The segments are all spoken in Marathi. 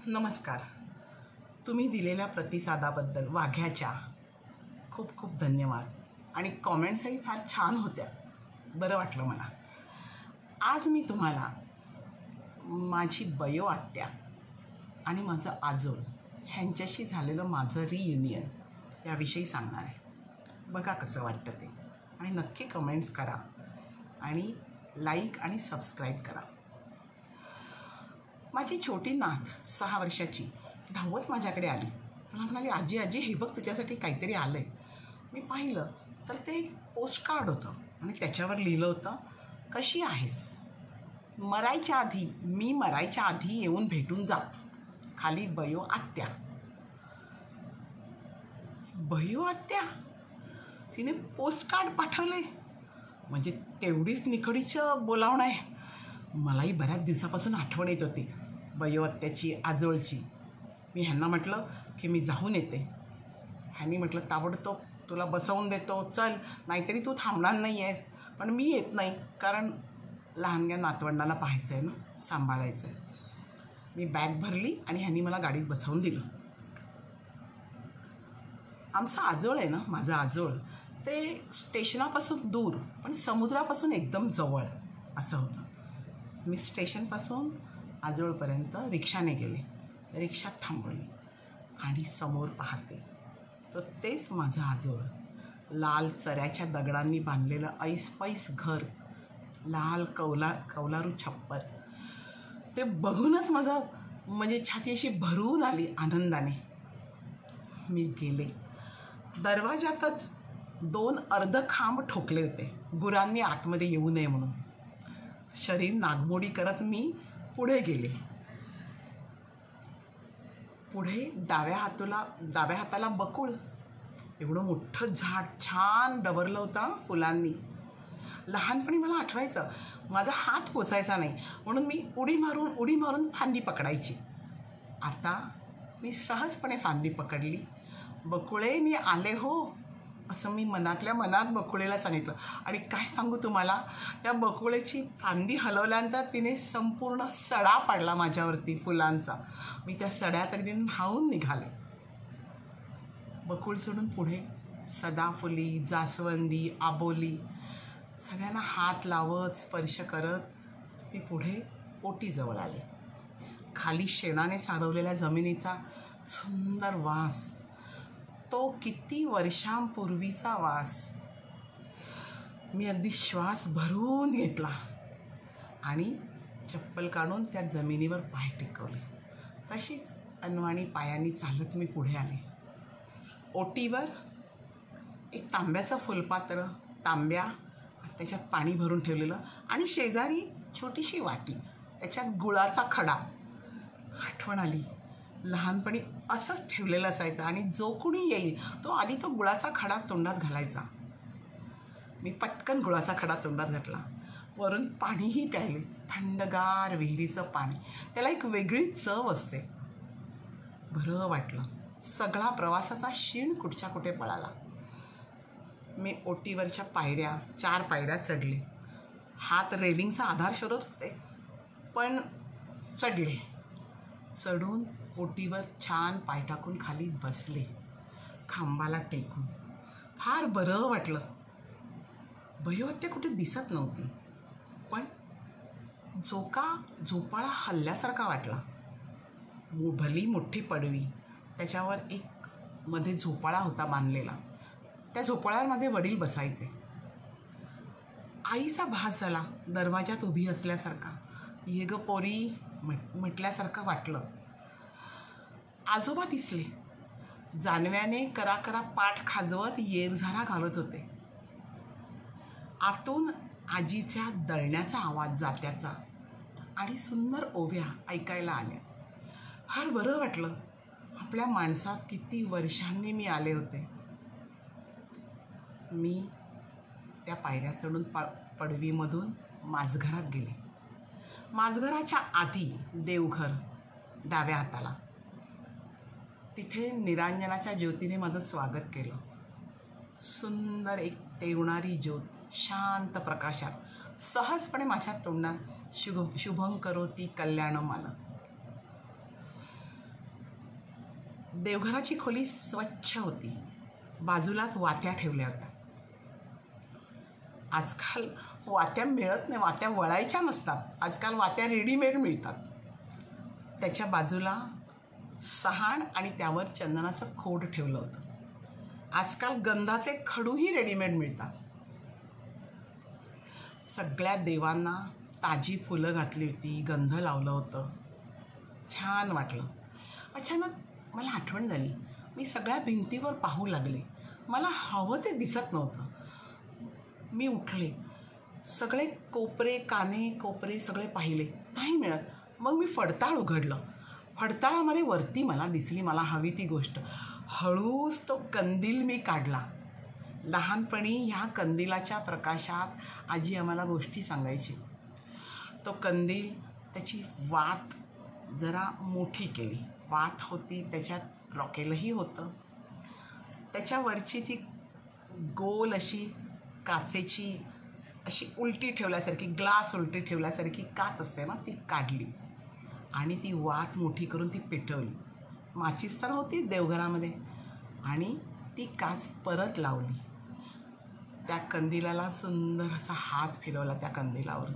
नमस्कार. तुम्ही दिलेल्या प्रतिसादाबद्दल वाघ्याच्या खूप खूप धन्यवाद. आणि कॉमेंट्सही फार छान होत्या. बरं वाटलं मला. आज मी तुम्हाला माझी बयो आत्या आणि माझं आजोळ ह्यांच्याशी झालेलं माझं रियुनियन याविषयी सांगणार आहे. बघा कसं वाटतं ते. आणि नक्की कमेंट्स करा आणि लाईक आणि सबस्क्राईब करा. माझी छोटी नात 6 वर्षाची धावत माझ्याकडे आली. मला म्हणाली, आजी आजी हे बघ तुझ्यासाठी काहीतरी आलं आहे. मी पाहिलं तर ते एक पोस्टकार्ड होतं आणि त्याच्यावर लिहिलं होतं, कशी आहेस, मी मरायच्या आधी येऊन भेटून जा. खाली बयो आत्या. बयो आत्या तिने पोस्टकार्ड पाठवले म्हणजे तेवढीच निकडीचं बोलावणं आहे. मलाही बऱ्याच दिवसापासून आठवण येत होती बयो आत्याची, आजोळची. मी ह्यांना म्हटलं की मी जाऊन येते. ह्यांनी म्हटलं ताबडतोब तुला बसवून देतो, चल, नाहीतरी तू थांबणार नाही आहेस. पण मी येत नाही, कारण लहानग्या नातवंडांना पाहायचं आहे ना, सांभाळायचं आहे. मी बॅग भरली आणि ह्यांनी मला गाडीत बसवून दिलं. आमचं आजोळ आहे ना, माझं आजोळ, ते स्टेशनापासून दूर पण समुद्रापासून एकदम जवळ असं होतं. मी स्टेशनपासून आजोळपर्यंत रिक्षाने गेले. रिक्षा थांबवली आणि समोर पाहते तर तेच माझं आजोळ. लाल चऱ्याच्या दगडांनी बांधलेलं ऐसपैस घर, लाल कौलारू छप्पर. ते बघूनच माझं म्हणजे छाती अशी भरून आली आनंदाने. मी गेले. दरवाजातच 2 अर्ध खांब ठोकले होते, गुरांनी आतमध्ये येऊ नये म्हणून. शरीर नागमोडी करत मी पुढे गेले. पुढे डाव्या हाताला बकुळ. एवढं मोठं झाड छान डवरलं होतं फुलांनी. लहानपणी मला आठवायचं माझा हात पोचायचा नाही म्हणून मी उडी मारून फांदी पकडायची. आता मी सहजपणे फांदी पकडली. बकुळे मी आले हो, असं मी मनातल्या मनात बकुळेला सांगितलं. आणि काय सांगू तुम्हाला, त्या बकुळेची फांदी हलवल्यानंतर तिने संपूर्ण सडा पाडला माझ्यावरती फुलांचा. मी त्या सड्यात अगदी धावून निघाले. बकुळ सोडून पुढे सदाफुली, जास्वंदी, आबोली सगळ्यांना हात लावत, स्पर्श करत मी पुढे ओटीजवळ आले. खाली शेणाने सारवलेल्या जमिनीचा सुंदर वास, तो किती वर्षांपूर्वीचा वास. मी अगदी श्वास भरून घेतला आणि चप्पल काढून त्या जमिनीवर पाय टेकवले. तशीच अनवाणी पायांनी चालत मी पुढे आले. ओटीवर एक तांब्याचं फुलपात्र, तांब्या, त्याच्यात पाणी भरून ठेवलेलं आणि शेजारी छोटीशी वाटी, त्याच्यात गुळाचा खडा. आठवण आली, लहानपणी असंच ठेवलेलं असायचं आणि जो कोणी येईल तो आधी तो गुळाचा खडा तोंडात घालायचा. मी पटकन गुळाचा खडा तोंडात घातला. वरून पाणीही प्यायले, थंडगार विहिरीचं पाणी. त्याला एक वेगळी चव असते. बरं वाटलं. सगळा प्रवासाचा शीण कुठच्या कुठे पळाला. मी ओटीवरच्या 4 पायऱ्या चढले. हात रेलिंगचा आधार शोधत होते, पण चढले. चढून ओटीवर छान पाय टाकून खाली बसले, खांबाला टेकून. फार बरं वाटलं. बयो आत्या कुठे दिसत नव्हती, पण झोपाळा हल्ल्यासारखा वाटला. भली मोठी पडवी, त्याच्यावर एक मध्ये झोपाळा होता बांधलेला. त्या झोपाळ्यावर माझे वडील बसायचे. आईचा भास झाला दरवाजात उभी असल्यासारखा. ये ग पोरी म्हटल्यासारखं वाटलं. आजोबा दिसले. जानव्याने करा पाठ खाजवत येरझारा घालत होते. आतून आजीच्या दळण्याचा आवाज जात्याचा आणि सुंदर ओव्या ऐकायला आल्या. फार बरं वाटलं. आपल्या माणसात किती वर्षांनी मी आले होते. मी त्या पायऱ्या चढून पडवीमधून माझघरात गेले. माझघराच्या आधी देवघर डाव्या हाताला. तिथे निरांजनाच्या ज्योतीने माझं स्वागत केलं. सुंदर एक तेवणारी ज्योत शांत प्रकाशात सहजपणे माझ्या तोंडात शुभं करोती कल्याणम आलं. देवघराची खोली स्वच्छ होती. बाजूलाच वात्या ठेवल्या होत्या. आजकाल वात्या मिळत नाही, वात्या वळायच्या नसतात. आजकाल वात्या रेडीमेड मिळतात. त्याच्या बाजूला सहाण आणि त्यावर चंदनाचं खोड ठेवलं होतं. आजकाल गंधाचे खडूही रेडीमेड मिळतात. सगळ्या देवांना ताजी फुलं घातली होती, गंध लावलं होतं. छान वाटलं. अचानक मला आठवण झाली. मी सगळ्या भिंतीवर पाहू लागले. मला हवं ते दिसत नव्हतं. मी उठले. सगळे कोपरे, काने कोपरे सगळे पाहिले, नाही मिळत. मग मी फडताळ उघडलं. फडताळामध्ये वरती मला दिसली मला हवी ती गोष्ट. हळूच तो कंदील मी काढला. लहानपणी ह्या कंदिलाच्या प्रकाशात आजी आम्हाला गोष्टी सांगायची. तो कंदील, त्याची वात जरा मोठी केली. वात होती, त्याच्यात रॉकेलही होतं. त्याच्यावरची ती गोल अशी काचेची अशी उलटी ठेवल्यासारखी, ग्लास उलटी ठेवल्यासारखी काच असते ना, ती काढली आणि ती वात मोठी करून ती पेटवली. माचीस तर होतीच देवघरामध्ये. आणि ती काच परत लावली. त्या कंदिलाला सुंदर असा हात फिरवला त्या कंदिलावर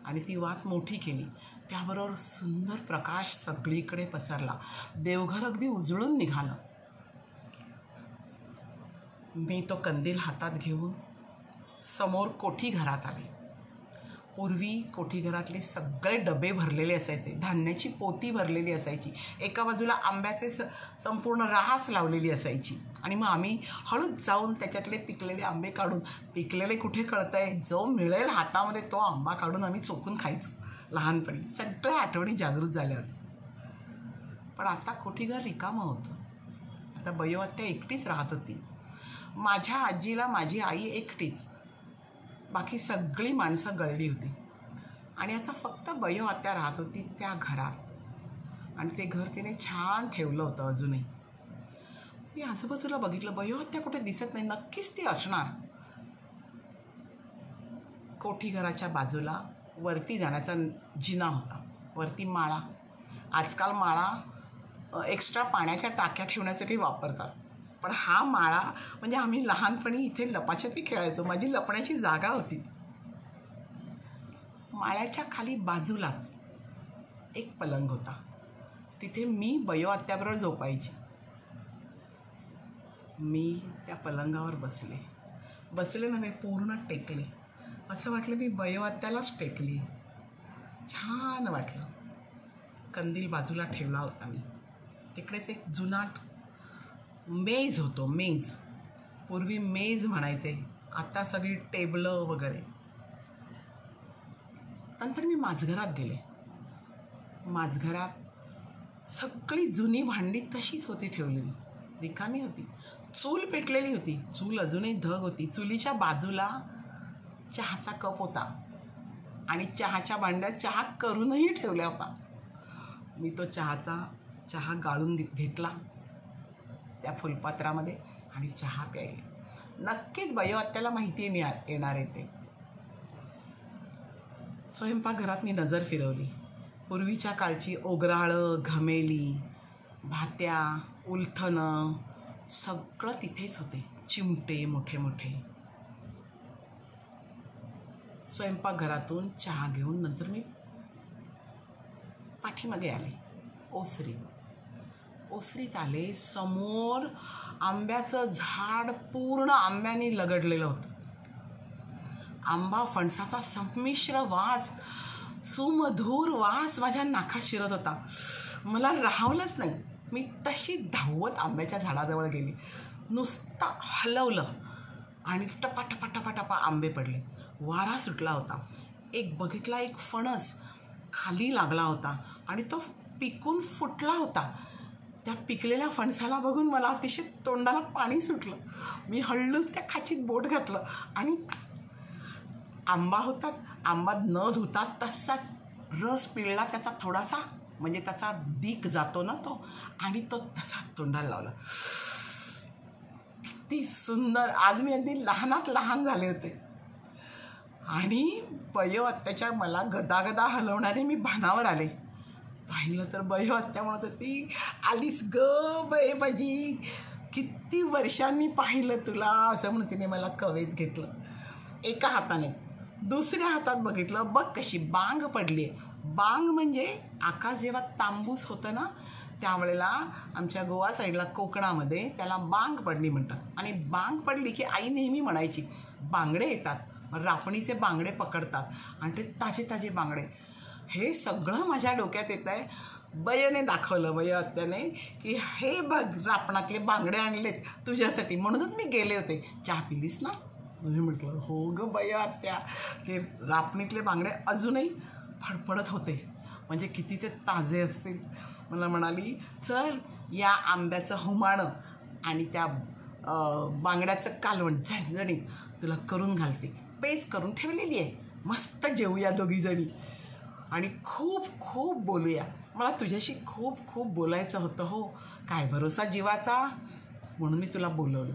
आणि ती वात मोठी केली. त्याबरोबर सुंदर प्रकाश सगळीकडे पसरला. देवघर अगदी उजळून निघालं. मी तो कंदील हातात घेऊन समोर कोठी घरात आले. पूर्वी कोठी घरातले सगळे डबे भरलेले असायचे, धान्याची पोती भरलेली असायची. एका बाजूला आंब्याचे संपूर्ण रास लावलेली असायची. आणि मग आम्ही हळूच जाऊन त्याच्यातले पिकलेले आंबे काढून, पिकलेले कुठे कळतंय, जो मिळेल हातामध्ये तो आंबा काढून आम्ही चोखून खायचो लहानपणी. सगळ्या आठवणी जागृत झाल्या होत्या. पण आता कोठी घर रिकामं होतं. आता बयो आत्या एकटीच राहत होती. माझ्या आजीला माझी आई एकटीच, बाकी सगळी माणसं गळली होती. आणि आता फक्त बयो आत्या राहत होती त्या घरात. आणि ते घर तिने छान ठेवलं होतं अजूनही. मी आजूबाजूला बघितलं, बयो आत्या कुठे दिसत नाही. नक्कीच ती असणार. कोठी घराच्या बाजूला वरती जाण्याचा जिना होता. वरती माळा. आजकाल माळा एक्स्ट्रा पाण्याच्या टाक्या ठेवण्यासाठी वापरतात. पण हा माळा म्हणजे आम्ही लहानपणी इथे लपाछपी खेळायचो. माझी लपण्याची जागा होती. माळ्याच्या खाली बाजूलाच एक पलंग होता. तिथे मी बयो आत्याबरोबर झोपायची. मी त्या पलंगावर बसले नव्हे, पूर्ण टेकले. असं वाटलं मी बयो आत्यालाच टेकली. छान वाटलं. कंदील बाजूला ठेवला होता मी. तिकडेच एक जुनाट मेज होतो. मेज, पूर्वी मेज म्हणायचे, आता सगळी टेबलं वगैरे. नंतर मी माझघरात गेले. माझघरात सगळी जुनी भांडी तशीच होती ठेवलेली, रिकामी होती. चूल पेटलेली होती. चूल अजूनही धग होती. चुलीच्या बाजूला चहाचा कप होता आणि चहाच्या भांड्यात चहा करूनही ठेवला होता. मी तो चहा गाळून घेतला त्या फुलपात्रामध्ये आणि चहा प्यायले. नक्कीच बयो आत्याला माहिती आहे मी येणार आहे ते. स्वयंपाकघरात मी नजर फिरवली. पूर्वीच्या काळची ओगराळं, घमेली, भात्या, उलथनं सगळं तिथेच होते. चिमटे मोठे मोठे. स्वयंपाकघरातून चहा घेऊन नंतर मी पाठीमागे आले. ओसरीत आले. समोर आंब्याचं झाड पूर्ण आंब्याने लगडलेलं होतं. आंबा फणसाचा संमिश्र वास, सुमधूर वास माझ्या नाकात शिरत होता. मला राहवलंच नाही. मी तशी धावत आंब्याच्या झाडाजवळ गेली. नुसतं हलवलं आणि टपा आंबे पडले. वारा सुटला होता. बघितला एक फणस खाली लागला होता आणि तो पिकून फुटला होता. त्या पिकलेल्या फणसाला बघून मला अतिशय तोंडाला पाणी सुटलं. मी हळूच त्या खाचीत बोट घातलं आणि आंबा होता, आंबा न धुता तसाच रस पिळला त्याचा थोडासा, म्हणजे त्याचा दिक जातो ना तो, आणि तो तसा तोंडाला लावला. किती सुंदर. आज मी अगदी लहानात लहान झाले होते. आणि बयो आत्याच्या मला गदागदा हलवणारे मी भानावर आले. पाहिलं तर बयो आत्या म्हणत होती, आलीस ग बये माझी, किती वर्षांनी पाहिलं तुला, असं म्हणून तिने मला कवेत घेतलं एका हाताने. दुसऱ्या हातात बघितलं, बघ कशी बांग पडली आहे. बांग म्हणजे आकाश जेव्हा तांबूस होतं ना, त्यावेळेला आमच्या गोवा साईडला कोकणामध्ये त्याला बांग पडली म्हणतात. आणि बांग पडली की आई नेहमी म्हणायची, बांगडे येतात, रापणीचे बांगडे पकडतात आणि ते ताजे ताजे बांगडे. हे सगळं माझ्या डोक्यात येत आहे. बयने दाखवलं, बय आत्याने, की हे बघ रापणातले बांगडे आणलेत तुझ्यासाठी, म्हणूनच मी गेले होते, चहा पिलीस ना. मी म्हटलं हो ग बय आत्या. ते रापणीतले बांगडे अजूनही फडफडत होते, म्हणजे किती ते ताजे असतील. मला म्हणाली, चल या आंब्याचं हुमाणं आणि त्या बांगड्याचं कालवण झणझणीत तुला करून घालते, पेज करून ठेवलेली आहे, मस्त जेवूया दोघीजणी आणि खूप खूप बोलूया. मला तुझ्याशी खूप खूप बोलायचं होतं हो, काय भरोसा जीवाचा, म्हणून मी तुला बोलवलं.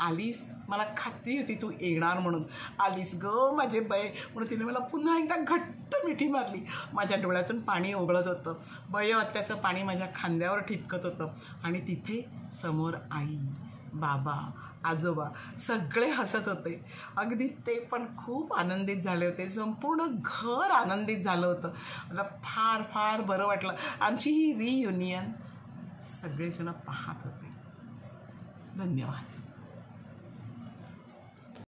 आलीस, मला खात्री होती तू येणार म्हणून. आलीस ग माझे बय म्हणून तिने मला पुन्हा एकदा घट्ट मिठी मारली. माझ्या डोळ्यातून पाणी ओघळत होतं, बय आत्याचं पाणी माझ्या खांद्यावर ठिपकत होतं. आणि तिथे समोर आई, बाबा, आजोबा सगळे हसत होते. अगदी ते पण खूप आनंदित झाले होते. संपूर्ण घर आनंदित झालं होतं. मला फार फार बरं वाटलं. आमची ही रियुनियन सगळेजण पाहत होते. धन्यवाद.